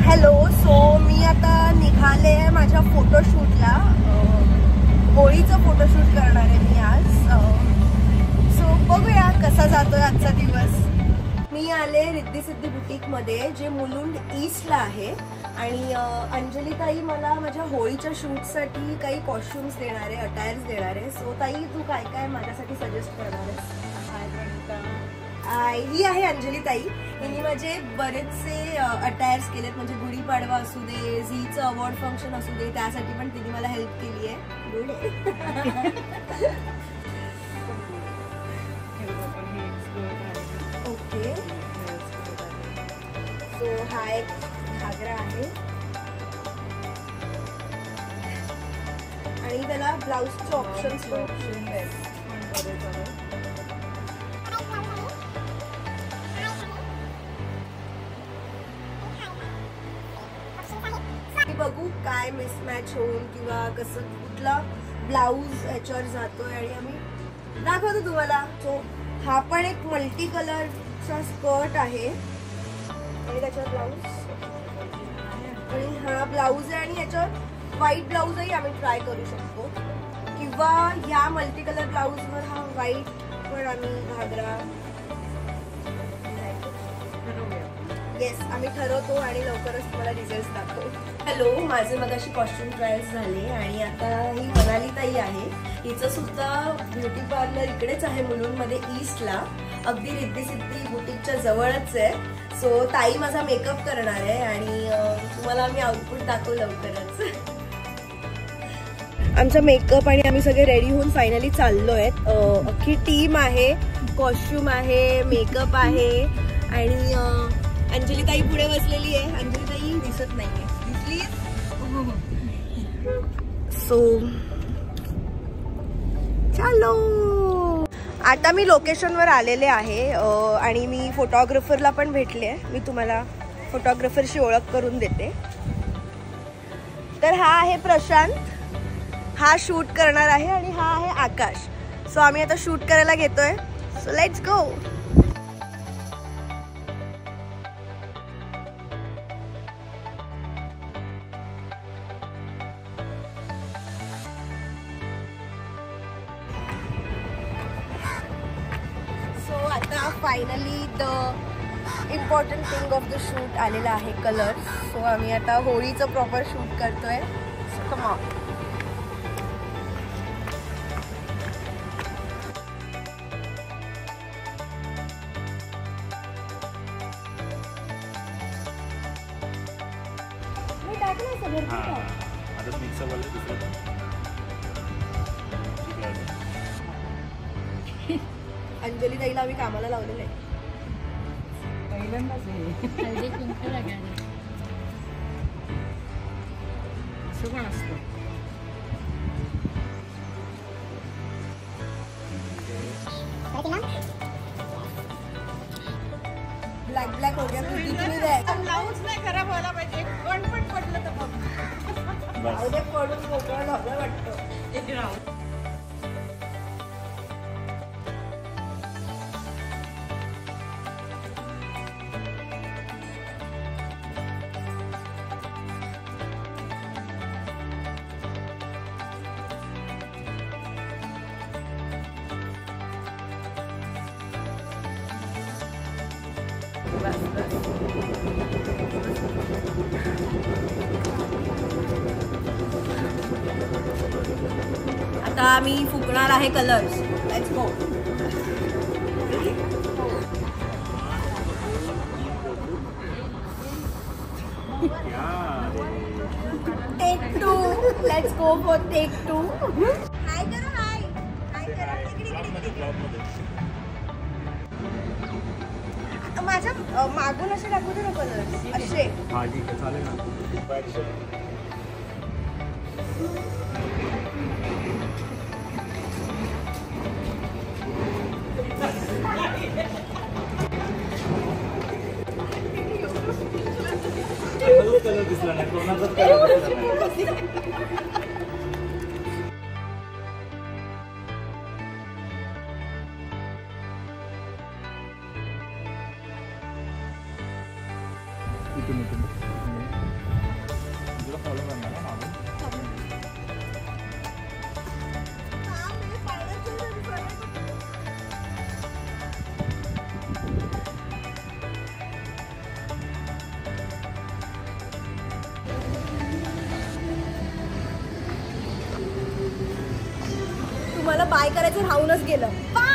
Hello, so मी आता निघाले माझ्या फोटोशूटला. होळीचं फोटोशूट करणार आहे मी आज. सो बघूया कसा जातोय आजचा दिवस. मी आले रिद्धी सिद्धी बुटीकमध्ये, जे मुलुंड ईस्टला आहे. आणि अंजली ताई मला माझ्या होळीच्या शूटसाठी काही कॉस्ट्युम्स देणार आहे, अटायर्स देणार आहे. सो ताई, तू काय काय माझ्यासाठी सजेस्ट करणार आहेस? ही आहे अंजली ताई. हिने माझे बरेचसे अटायर्स केलेत, म्हणजे गुढीपाडवा असू दे, झीचं अवॉर्ड फंक्शन असू दे, त्यासाठी पण तिने मला हेल्प केली आहे. गुड. ओके, सो हा एक घागरा आहे आणि त्याला ब्लाउजचे ऑप्शन्स आहेत. बघू काय मिसमॅच होऊन किंवा कसं कुठला ब्लाऊज ह्याच्यावर जातोय आणि आम्ही दाखवतो तुम्हाला. सो हा पण एक मल्टी कलरचा स्कर्ट आहे आणि त्याच्यावर ब्लाऊज, आणि हा ब्लाऊज आहे आणि ह्याच्यावर व्हाईट ब्लाऊजही आम्ही ट्राय करू शकतो, किंवा ह्या मल्टी कलर ब्लाऊजवर हा व्हाईट पण आम्ही घागरा. येस, आम्ही ठरवतो आणि लवकरच तुम्हाला रिझल्ट दाखवू. हॅलो, माझे मगाशी कॉस्ट्युम ट्रायल्स झाले आणि आता ही मनाली ताई आहे. हिचं सुद्धा ब्युटी पार्लर इकडेच आहे मुलुंडमध्ये ईस्टला, अगदी रिद्धी सिद्धी बुटीकच्या जवळच आहे. सो ताई माझा मेकअप करणार आहे आणि तुम्हाला आम्ही आउटपुट दाखवू लवकरच. आमचा मेकअप आणि आम्ही सगळे रेडी होऊन फायनली चाललो आहेत. अख्खी टीम आहे, कॉस्ट्युम आहे, मेकअप आहे आणि अंजली ताई पुढे बसलेली आहे. अंजली ताई दिसत नाहीये, दिसली? सो चलो, आता मी लोकेशनवर आलेले आहे आणि मी फोटोग्राफरला पण भेटले आहे. मी तुम्हाला फोटोग्राफरशी ओळख करून देते. तर हा आहे प्रशांत, हा शूट करणार आहे, आणि हा आहे आकाश. सो आम्ही आता शूट करायला घेतोय. So let's go. आता finally the important thing of the shoot आलेला आहे, कलर. सो आम्ही आता होळीचं प्रॉपर शूट करतोय. So come on. अंजली ताईला आम्ही कामाला लावलेलं आहे. पहिल्यांदाच ब्लॅक ब्लॅक हो गया. ब्लाऊज नाही खराब व्हायला पाहिजे, पण पडलं तर पडून मोकळं झालं वाटतं. आता आम्ही फुकणार आहे colours. Let's go. Take 2. Let's go for take 2. Hi करा, हाय हाय करा. माझ्या मागून असे टाकू दे ना कलर्स असे. हा ठीक आहे, चालेल ना. कलर दिसला नाही, कोणाचाच कलर दिसला नाही. तुम्ही तुला फॉलो करणार ना मागून. तुम्हाला बाय करायचं राहूनच गेलं. बाय.